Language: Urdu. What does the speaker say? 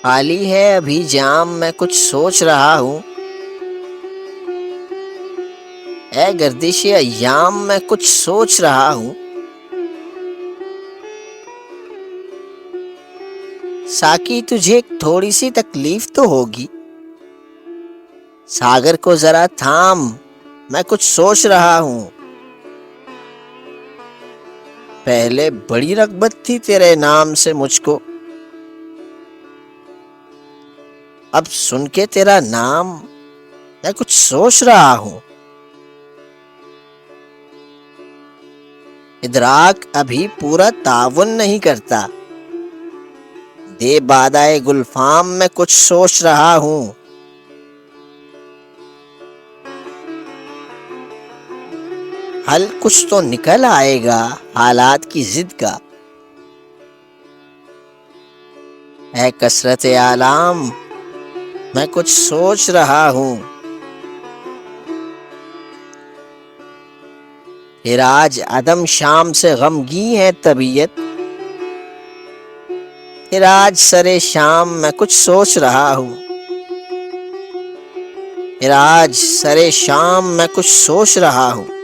خالی ہے ابھی جام میں کچھ سوچ رہا ہوں، اے گردش ایام میں کچھ سوچ رہا ہوں۔ ساقی تجھے تھوڑی سی تکلیف تو ہوگی، ساگر کو ذرا تھام، میں کچھ سوچ رہا ہوں۔ پہلے بڑی رغبت تھی تیرے نام سے مجھ کو، اب سن کے تیرا نام میں کچھ سوچ رہا ہوں۔ ادراک ابھی پورا تعاون نہیں کرتا، دے بادائے گلفام میں کچھ سوچ رہا ہوں۔ حل کچھ تو نکل آئے گا حالات کی ضد کا، اے کثرت آلام میں کچھ سوچ رہا ہوں۔ پھر آج عدم شام سے غمگین ہے طبیعت، پھر آج سرے شام میں کچھ سوچ رہا ہوں۔ پھر آج سرے شام میں کچھ سوچ رہا ہوں۔